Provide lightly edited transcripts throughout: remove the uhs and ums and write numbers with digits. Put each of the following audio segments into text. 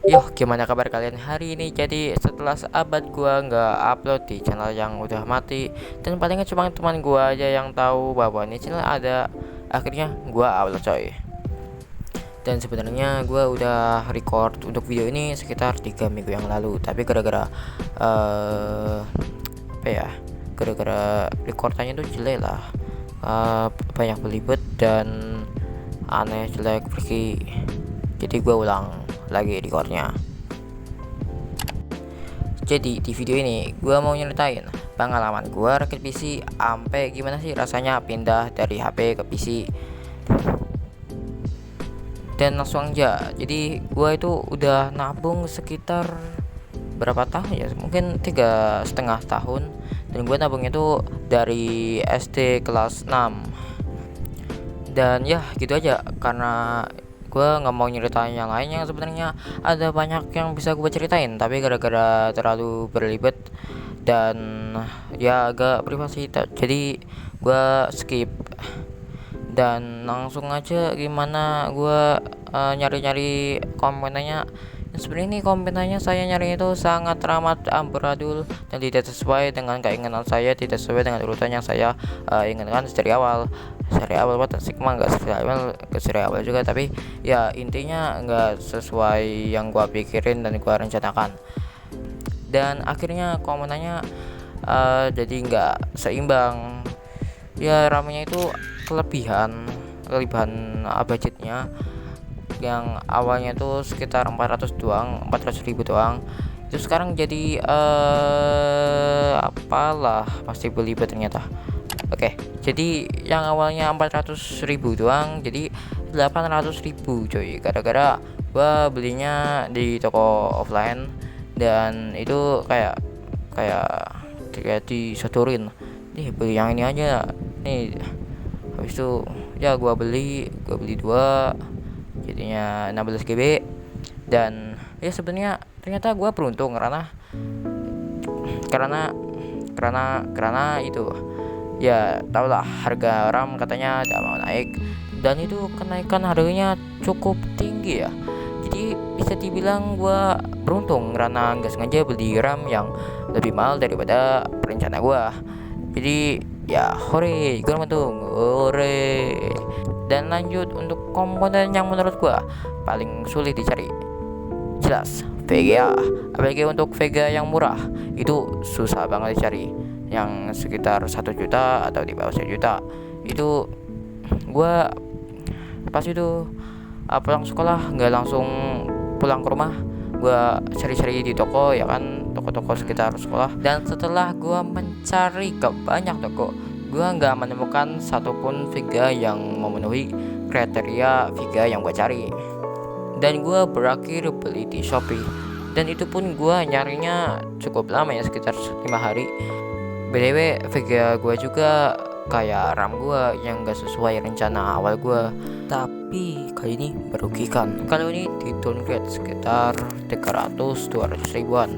Yo, gimana kabar kalian hari ini? Jadi setelah seabad gua nggak upload di channel yang udah mati, dan palingnya cuma teman gua aja yang tahu bahwa ini channel ada, akhirnya gua upload coy. Dan sebenarnya gua udah record untuk video ini sekitar 3 minggu yang lalu, tapi gara-gara apa ya? Gara-gara recordannya tuh jelek lah. Banyak belibet dan aneh jelek pergi. Jadi gua ulang lagi recordnya. Jadi di video ini gue mau nyeritain pengalaman gue rakit PC sampai gimana sih rasanya pindah dari HP ke PC. Dan langsung aja, jadi gue itu udah nabung sekitar berapa tahun ya, mungkin 3,5 tahun. Dan gue nabungnya itu dari SD kelas 6. Dan ya gitu aja, karena gue nggak mau nyeritain yang lain yang sebenarnya ada banyak yang bisa gue ceritain, tapi gara-gara terlalu berlibat dan ya agak privasi, jadi gue skip. Dan langsung aja gimana gue nyari-nyari komennya. Sebenarnya ini komennya saya nyari itu sangat ramah amburadul dan tidak sesuai dengan keinginan saya, tidak sesuai dengan urutan yang saya inginkan dari awal. Dari awal buat Sigma nggak dari awal juga, tapi ya intinya nggak sesuai yang gua pikirin dan gua rencanakan. Dan akhirnya komennya jadi nggak seimbang. Ya ramenya itu kelebihan kelebihan budgetnya, yang awalnya tuh sekitar 400 ribu doang, itu sekarang jadi apalah, pasti belibet ternyata. Oke, jadi yang awalnya 400 ribu doang jadi 800 ribu coy, gara-gara gua belinya di toko offline. Dan itu kayak kayak kayak disodorin, nih beli yang ini aja nih. Habis itu ya gua beli dua, jadinya 16 GB. Dan ya sebenarnya ternyata gue beruntung karena karena itu, ya tau lah, harga RAM katanya tidak mau naik, dan itu kenaikan harganya cukup tinggi ya. Jadi bisa dibilang gue beruntung karena nggak sengaja beli RAM yang lebih mahal daripada perencana gue. Jadi ya hore, gue mentung hore. Dan lanjut untuk komponen yang menurut gua paling sulit dicari, jelas VGA. Apalagi untuk VGA yang murah itu susah banget dicari, yang sekitar 1 juta atau di bawah 1 juta. Itu gua pas itu pulang sekolah nggak langsung pulang ke rumah, gua cari-cari di toko, ya kan, toko-toko sekitar sekolah. Dan setelah gua mencari ke banyak toko, gua nggak menemukan satupun Vega yang memenuhi kriteria Vega yang gua cari. Dan gua berakhir beli di Shopee, dan itu pun gua nyarinya cukup lama ya, sekitar 5 hari. BTW Vega gua juga kayak RAM gua yang gak sesuai rencana awal gua, tapi kali ini merugikan. Kalau ini di downgrade sekitar 300-200 ribuan.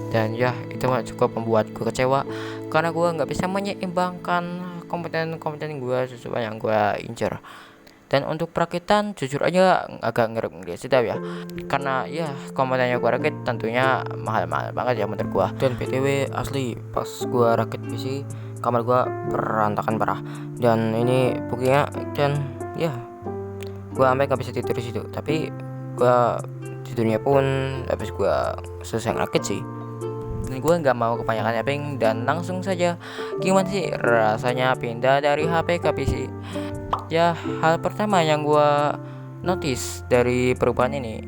Dan ya itu cukup membuat gue kecewa, karena gue nggak bisa menyeimbangkan kompeten gue sesuai yang gue incer. Dan untuk perakitan jujur aja agak ngeri sedap ya, karena ya kompetennya gue rakit tentunya mahal-mahal banget ya menurut gue. Dan btw asli pas gue rakit PC, kamar gue berantakan parah, dan ini buktinya. Dan ya gue sampai nggak bisa tidur di situ, tapi gue tidurnya pun habis gue selesai ngerakit sih. Dan gue nggak mau kebanyakan tapping, dan langsung saja gimana sih rasanya pindah dari HP ke PC. Ya hal pertama yang gue notice dari perubahan ini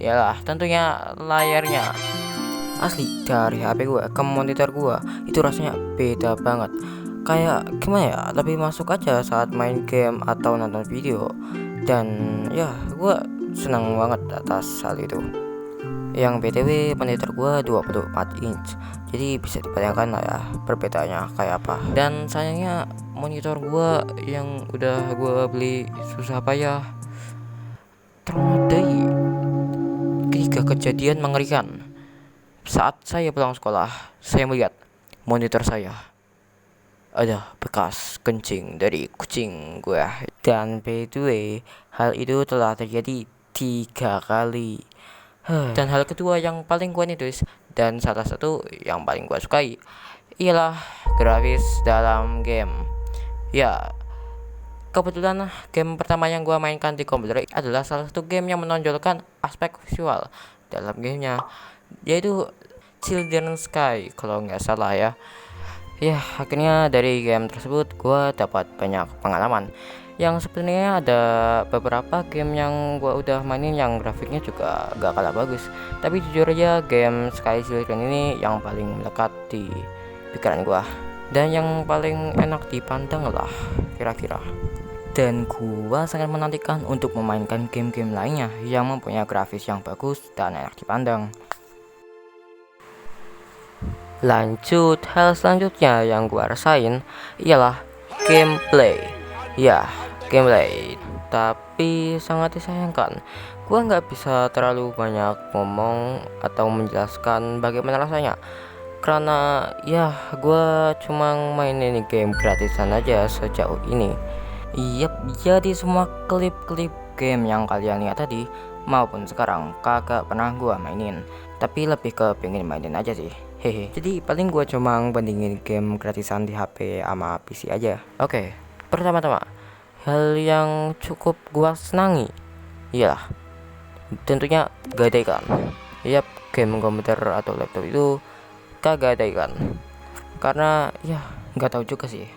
ialah tentunya layarnya. Asli dari HP gue ke monitor gue itu rasanya beda banget. Kayak gimana ya, lebih masuk aja saat main game atau nonton video. Dan ya gue senang banget atas hal itu. Yang BTW monitor gua 24 inch, jadi bisa dibayangkan lah ya perbedaannya kayak apa. Dan sayangnya monitor gua yang udah gua beli susah payah ternodai ketika kejadian mengerikan. Saat saya pulang sekolah, saya melihat monitor saya ada bekas kencing dari kucing gua. Dan by the way, hal itu telah terjadi 3 kali. Dan hal kedua yang paling gue notice dan salah satu yang paling gue sukai ialah grafis dalam game. Ya, kebetulan game pertama yang gue mainkan di komputer adalah salah satu game yang menonjolkan aspek visual dalam gamenya, yaitu Children's Sky kalau nggak salah ya. Ya, akhirnya dari game tersebut gue dapat banyak pengalaman. Yang sebenarnya ada beberapa game yang gue udah mainin yang grafiknya juga gak kalah bagus. Tapi jujur aja game Sky Children ini yang paling melekat di pikiran gue dan yang paling enak dipandang lah kira-kira. Dan gua sangat menantikan untuk memainkan game-game lainnya yang mempunyai grafis yang bagus dan enak dipandang. Lanjut, hal selanjutnya yang gua rasain ialah gameplay. Ya, gameplay. Tapi sangat disayangkan, gua nggak bisa terlalu banyak ngomong atau menjelaskan bagaimana rasanya. Karena ya, gua cuma main ini game gratisan aja sejauh ini. Yap, jadi semua klip-klip game yang kalian lihat tadi maupun sekarang kagak pernah gua mainin, tapi lebih ke pengen mainin aja sih. Hehe. Jadi paling gua cuma bandingin game gratisan di HP sama PC aja. Oke, pertama-tama hal yang cukup gua senangi iyalah tentunya gak ada iklan. Yap, game komputer atau laptop itu kagak ada iklan. Karena ya nggak tahu juga sih.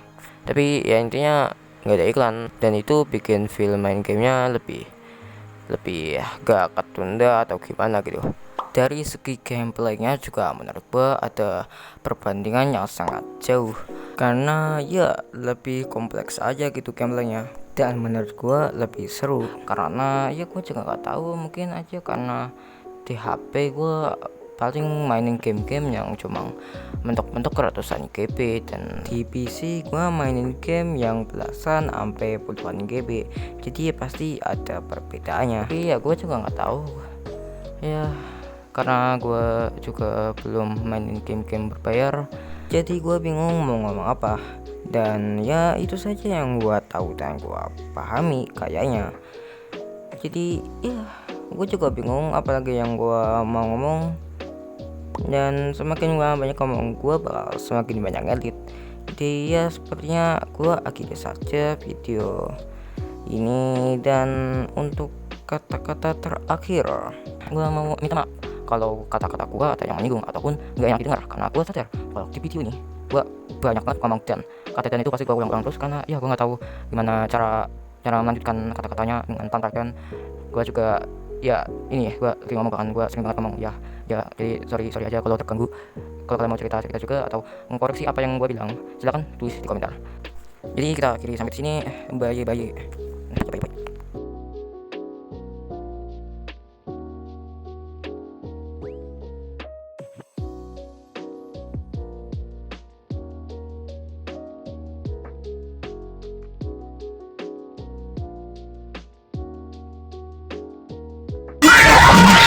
Tapi ya intinya nggak ada iklan dan itu bikin feel main gamenya lebih gak ketunda atau gimana gitu. Dari segi gameplaynya juga menurut gua ada perbandingan yang sangat jauh karena ya lebih kompleks aja gitu gameplaynya dan menurut gua lebih seru karena ya gua juga nggak tahu, mungkin aja karena di HP gua paling mainin game-game yang cuma mentok-mentok ratusan GB dan di PC gua mainin game yang belasan sampai puluhan GB, jadi ya pasti ada perbedaannya. Tapi ya gua juga nggak tahu ya karena gua juga belum mainin game-game berbayar, jadi gua bingung mau ngomong apa. Dan ya itu saja yang gua tahu dan gua pahami kayaknya. Jadi ya gue juga bingung apalagi yang gua mau ngomong, dan semakin gua banyak ngomong gua bakal semakin banyak edit. Jadi ya sepertinya gua akhiri saja video ini, dan untuk kata-kata terakhir gua mau minta maaf kalau kata-kata gua ada yang menyinggung ataupun gak enak didengar, karena gua sadar kalau di video ini gua banyak banget ngomong dan kata dan itu pasti gua ulang-ulang terus karena ya gua nggak tahu gimana cara melanjutkan kata-katanya dengan tanpa dan gua juga ya ini ya gua sering ngomong kan, gua sering banget ngomong ya jadi sorry aja kalau terganggu. Kalau kalian mau cerita juga atau mengkoreksi apa yang gua bilang, silakan tulis di komentar. Jadi kita akhiri sampai di sini. Bye.